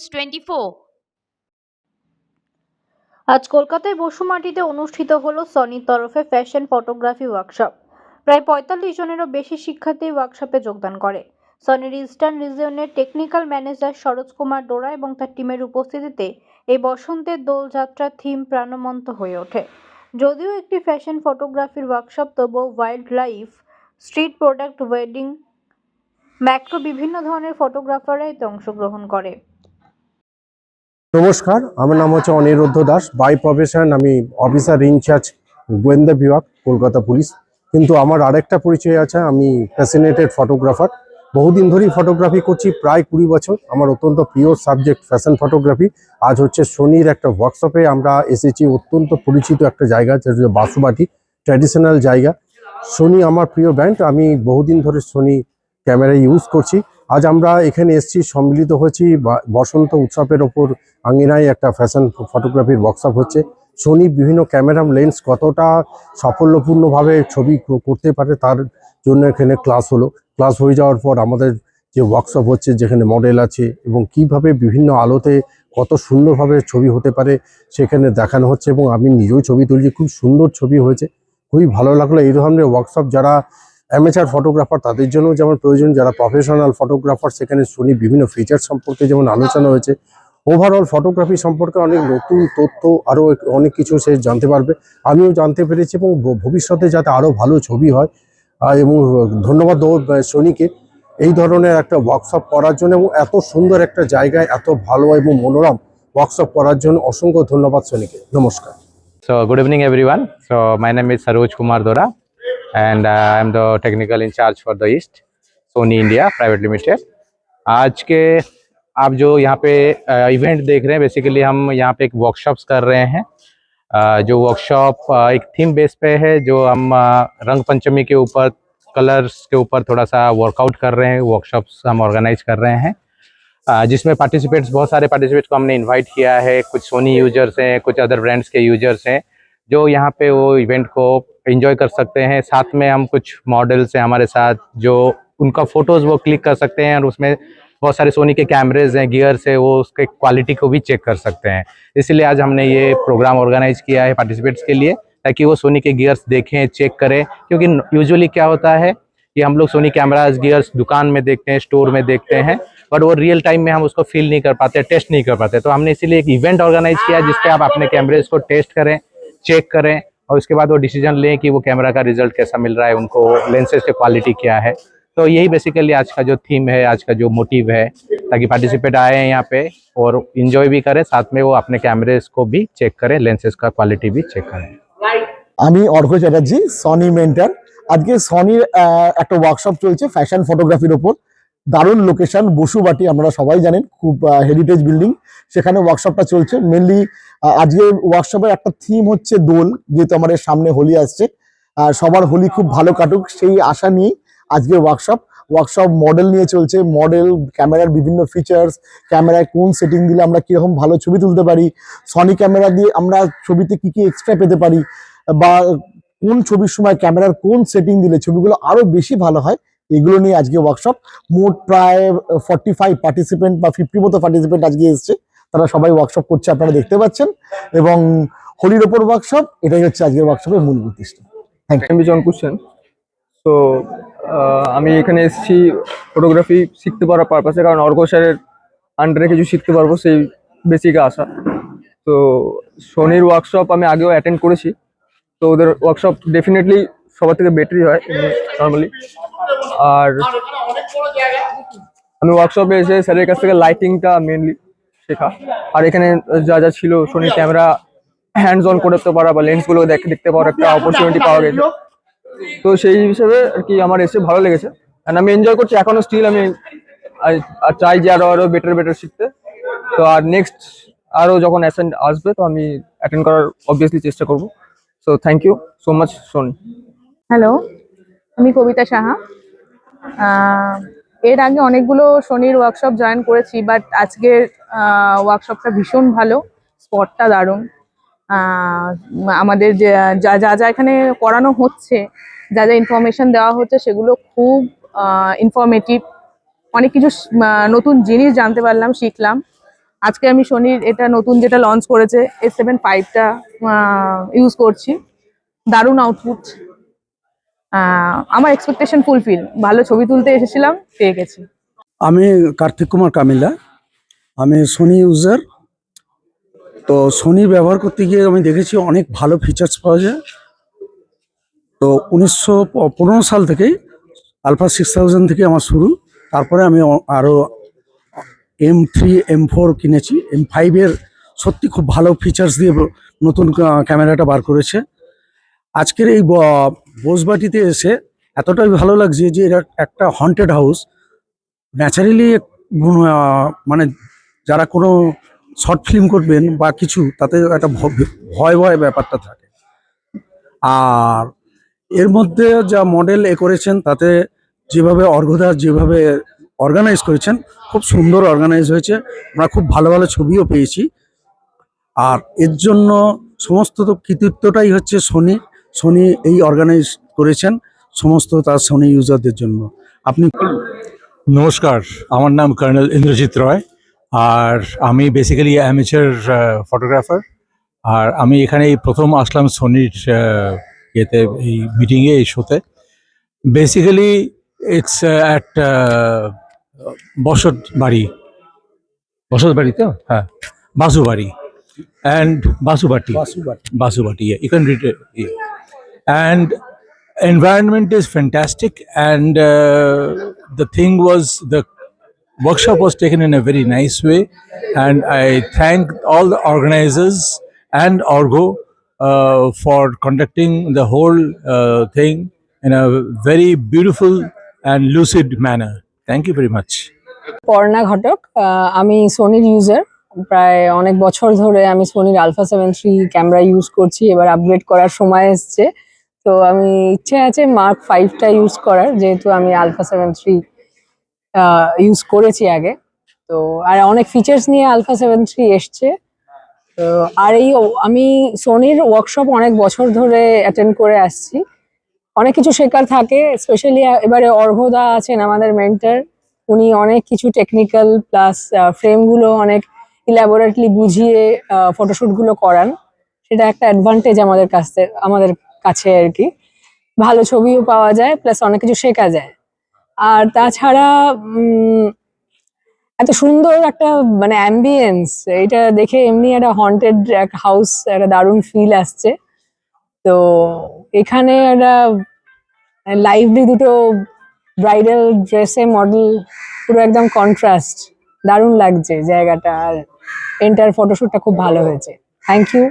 News 24। আজ কলকাতায় বসুমাটিতে অনুষ্ঠিত হলো সনির তরফে ফ্যাশন ফটোগ্রাফি ওয়ার্কশপ। প্রায় ৪৫ জনেরও বেশি শিক্ষার্থী ওয়ার্কশপে যোগদান করে। সনির ইস্টার্ন রিজিয়নের টেকনিক্যাল ম্যানেজার সরোজ কুমার ডোরা এবং তার টিমের উপস্থিতিতে এই বসন্তের দোলযাত্রার থিম প্রাণবন্ত হয়ে ওঠে। যদিও একটি ফ্যাশন ফটোগ্রাফির ওয়ার্কশপ, তবুও wildlife, street product, wedding, macro বিভিন্ন ধরনের ফটোগ্রাফাররা এতে অংশগ্রহণ করে। নমস্কার, আমার নাম হচ্ছে অনিরুদ্ধ দাস। বাই প্রফেশন আমি অফিসার ইনচার্জ গোয়েন্দা বিভাগ, কলকাতা পুলিশ। কিন্তু আমার আরেকটা পরিচয় আছে, আমি প্যাশনেটেড ফটোগ্রাফার। বহুদিন ধরেই ফটোগ্রাফি করছি, প্রায় 20 বছর। আমার অত্যন্ত প্রিয় সাবজেক্ট ফ্যাশন ফটোগ্রাফি। আজ হচ্ছে সনির একটা ওয়ার্কশপে আমরা এসেছি। অত্যন্ত পরিচিত একটা জায়গা, যেটা হচ্ছে বাসুবাটি, ট্র্যাডিশনাল জায়গা। সনি আমার প্রিয় ব্র্যান্ড, আমি বহুদিন ধরে সনি ক্যামেরা ইউজ করছি। আজ আমরা এখানে এসেছি, সম্মিলিত হয়েছি বসন্ত উৎসবের ওপর আঙ্গিনায় একটা ফ্যাশন ফটোগ্রাফির ওয়ার্কশপ হচ্ছে। সনি বিভিন্ন ক্যামেরা লেন্স কতটা সাফল্যপূর্ণভাবে ছবি করতে পারে তার জন্য এখানে ক্লাস হলো। ক্লাস হয়ে যাওয়ার পর আমাদের যে ওয়ার্কশপ হচ্ছে, যেখানে মডেল আছে এবং কিভাবে বিভিন্ন আলোতে কত সুন্দরভাবে ছবি হতে পারে সেখানে দেখানো হচ্ছে। এবং আমি নিজেও ছবি তুলছি, খুব সুন্দর ছবি হয়েছে, খুবই ভালো লাগলো। এই ধরনের ওয়ার্কশপ যারা অ্যামেচার ফটোগ্রাফার তাদের জন্য যেমন প্রয়োজন, যারা প্রফেশনাল ফটোগ্রাফার সেখানে সনি বিভিন্ন ফিচার সম্পর্কে যেমন আলোচনা হয়েছে। ওভারঅল ফটোগ্রাফি সম্পর্কে অনেক নতুন তথ্য, আরও অনেক কিছু সে জানতে পারবে, আমিও জানতে পেরেছি। এবং ভবিষ্যতে যাতে আরও ভালো ছবি হয়, এবং ধন্যবাদ দেবো সনিকে এই ধরনের একটা ওয়ার্কশপ করার জন্য, এবং এত সুন্দর একটা জায়গায় এত ভালো এবং মনোরম ওয়ার্কশপ করার জন্য অসংখ্য ধন্যবাদ সনিকে। নমস্কার। So good evening everyone. So my name is Saroj Kumar Dora and I am the technical in charge for the East Sony India Private Limited. आज के आप जो यहाँ पे इवेंट देख रहे हैं, बेसिकली हम यहाँ पे एक वर्कशॉप्स कर रहे हैं। जो वर्कशॉप एक थीम बेस पे है, जो हम रंग पंचमी के ऊपर, कलर्स के ऊपर थोड़ा सा वर्कआउट कर रहे हैं। वर्कशॉप्स हम ऑर्गेनाइज कर रहे हैं, जिसमें पार्टिसिपेट्स, बहुत सारे पार्टिसिपेट्स को हमने इनवाइट किया है। कुछ सोनी यूजर्स हैं, कुछ अदर ब्रांड्स के यूजर्स हैं जो यहाँ पे वो इवेंट को एंजॉय कर सकते हैं। साथ में हम कुछ मॉडल्स हैं हमारे साथ, जो उनका फोटोज़ वो क्लिक कर सकते हैं और उसमें बहुत सारे सोनी के कैमरेज हैं, गियर्स है, वो उसके क्वालिटी को भी चेक कर सकते हैं। इसलिए आज हमने ये प्रोग्राम ऑर्गेनाइज किया है पार्टिसिपेट्स के लिए, ताकि वो सोनी के गियर्स देखें, चेक करें। क्योंकि यूजुअली क्या होता है कि हम लोग सोनी कैमराज गियर्स दुकान में देखते हैं, स्टोर में देखते हैं, बट वो रियल टाइम में हम उसको फील नहीं कर पाते, टेस्ट नहीं कर पाते। तो हमने इसीलिए एक इवेंट ऑर्गेनाइज किया जिसपे आप अपने कैमरेज को टेस्ट करें, चेक करें, और उसके बाद वो डिसीजन लें कि वो कैमरा का रिजल्ट कैसा मिल रहा है, उनको लेंसेज की क्वालिटी क्या है। तो यही बेसिकली आज का जो थीम है, आज का जो मोटिव है, ताकि पार्टिसिपेट आए हैं यहाँ पे और इंजॉय भी करें, साथ में वो अपने कैमरेज को भी चेक करें, लेंसेज का क्वालिटी भी चेक करें। আমি অর্ঘ্য চ্যাটার্জি, সনি মেন্টার। আজকে সনির একটা ওয়ার্কশপ চলছে ফ্যাশন ফটোগ্রাফির ওপর। দারুণ লোকেশন, বসুবাটি, আপনারা সবাই জানেন, খুব হেরিটেজ বিল্ডিং, সেখানে ওয়ার্কশপটা চলছে। মেনলি আজকে ওয়ার্কশপের একটা থিম হচ্ছে দোল, যেহেতু আমাদের সামনে হোলি আসছে, সবার হোলি খুব ভালো কাটুক সেই আশা নিয়েই আজকে ওয়ার্কশপ মডেল নিয়ে চলছে। মডেল, ক্যামেরার বিভিন্ন ফিচার্স, ক্যামেরায় কোন সেটিং দিলে আমরা কিরকম ভালো ছবি তুলতে পারি, সনি ক্যামেরা দিয়ে আমরা ছবিতে কি কি এক্সট্রা পেতে পারি, বা কোন ছবির সময় ক্যামেরার কোন সেটিং দিলে ছবিগুলো আরো বেশি ভালো হয়, এগুলো নিয়ে আজকে ওয়ার্কশপ। মোট প্রায় 45 পার্টিসিপেন্ট বা 50 মতো পার্টিসিপেন্ট আজকে এসছে, তারা সবাই ওয়ার্কশপ করছে, আপনারা দেখতে পাচ্ছেন। এবং হোলির ওপর ওয়ার্কশপ, এটাই হচ্ছে আজকে ওয়ার্কশপের মূল উদ্দেশ্য। Thank you. জন কুশন। তো আমি এখানে এসেছি ফটোগ্রাফি শিখতে পারার পারপাসে, কারণ অর্ঘ্য স্যারের আন্ডারে কিছু শিখতে পারবো সেই বেসিকে আসা। তো সনির ওয়ার্কশপ আমি আগেও অ্যাটেন্ড করেছি, তো ওদের ওয়ার্কশপ ডেফিনেটলি সবার থেকে বেটারই হয় নর্মালি। আর আমি ওয়ার্কশপে এসে স্যারের কাছ থেকে লাইটিংটা মেনলি শেখা, আর এখানে যা যা ছিল সনির ক্যামেরা হ্যান্ডস অন করতে পারা বা লেন্সগুলো দেখতে পাওয়ার একটা অপরচুনিটি পাওয়া গেছে। তো সেই হিসেবে আর কি আমার এসে ভালো লেগেছে, অ্যান্ড আমি এনজয় করছি এখনো স্টিল। আমি চাই যে আরো বেটার শিখতে। তো আর নেক্সট আরো যখন অ্যাসেন্ট আসবে, তো আমি অ্যাটেন্ড করার অবভিয়াসলি চেষ্টা করবো। So thank you so much Sony. Hello, আমি কবিতা সাহা। এর আগে অনেকগুলো সনির ওয়ার্কশপ জয়েন করেছি, বাট আজকের ওয়ার্কশপটা ভীষণ ভালো, স্পটটা দারুণ। আমাদের যা যা যা এখানে করানো হচ্ছে, যা যা ইনফরমেশন দেওয়া হচ্ছে, সেগুলো খুব ইনফরমেটিভ। অনেক কিছু নতুন জিনিস জানতে পারলাম, শিখলাম। আজকে আমি সোনির এটা নতুন যেটা লঞ্চ করেছে A7 5টা ইউজ করছি। দারুণ আউটপুট। আমার এক্সপেকটেশন ফুলফিল। ভালো ছবি তুলতে এসেছিলাম, পেয়ে গেছি। আমি কার্তিক কুমার কামিলা। আমি সোনি ইউজার। তো সোনি ব্যবহার করতে গিয়ে আমি দেখেছি অনেক ভালো ফিচার্স পাওয়া যায়। তো 1915 সাল থেকেই আলফা 6000 থেকে আমার শুরু। তারপরে আমি আরও M3 M4 কিনেছি। M5 এর সত্যি খুব ভালো ফিচার্স দিয়ে নতুন ক্যামেরাটা বার করেছে। আজকের এই বোসবাটিতে এসে এতটাই ভালো লাগছে যে এটা একটা হন্টেড হাউস। ন্যাচারালি মানে যারা কোনো শর্ট ফিল্ম করবেন বা কিছু, তাতে একটা ভয় ভয় ব্যাপারটা থাকে। আর এর মধ্যে যা মডেল করেছেন, তাতে যেভাবে অর্ঘ্যদাস যেভাবে অর্গানাইজ করেছেন, খুব সুন্দর অর্গানাইজ হয়েছে। আমরা খুব ভালো ভালো ছবিও পেয়েছি। আর এর জন্য সমস্ত কৃতিত্বটাই হচ্ছে সোনি। সোনি এই অর্গানাইজ করেছেন সমস্ত তার সোনি ইউজারদের জন্য। আপনি নমস্কার, আমার নাম কর্নেল ইন্দ্রজিৎ রয়। আর আমি বেসিক্যালি অ্যামেচার ফটোগ্রাফার। আর আমি এখানে এই প্রথম আসলাম সোনির ইয়েতে, এই মিটিংয়ে, এই শোতে। বেসিক্যালি ইটস অ্যাট বসত বাড়ি। বসত বাড়ি তো, হ্যাঁ, বাসুবাড়ি and বাসুবাটি। Basubati, yeah. You can read it. Yeah. And environment is fantastic, and the thing was, the workshop was taken in a very nice way, and I thank all the organizers and Orgo for conducting the whole thing in a very beautiful and lucid manner. Thank you very much. Parna Ghatak. আমি সোনির user. প্রায় অনেক বছর ধরে আমি সোনির Alpha 7 III camera use করছি। এবার আপগ্রেড করার সময় এসছে, তো আমি ইচ্ছে আছে মার্ক 5টা ইউজ করার, যেহেতু আমি আলফা 7 III ইউজ করেছি আগে। তো আর অনেক ফিচার্স নিয়ে আলফা 7 III এসছে। তো আর আমি সোনির ওয়ার্কশপ অনেক বছর ধরে অ্যাটেন্ড করে আসছি। অনেক কিছু শেখার থাকে, স্পেশালি এবারে অর্ঘ্যদা আছেন আমাদের মেন্টর। উনি অনেক কিছু টেকনিক্যাল প্লাস ফ্রেমগুলো অনেক ইলাবোরেটলি বুঝিয়ে ফটোশুটগুলো করান। সেটা একটা অ্যাডভান্টেজ আমাদের কাছে আর কি। ভালো ছবিও পাওয়া যায়, প্লাস অনেক কিছু শেখা যায়। আর তাছাড়া এত সুন্দর একটা মানে অ্যাম্বিয়েন্স, এটা দেখে এমনি একটা হন্টেড একটা হাউস, একটা দারুণ ফিল আসছে। তো এখানে একটা লাইভলি দুটো ব্রাইডাল ড্রেসে মডেল, পুরো একদম কন্ট্রাস্ট, দারুণ লাগছে জায়গাটা। আর এন্টার ফটোশুটটা খুব ভালো হয়েছে। Thank you.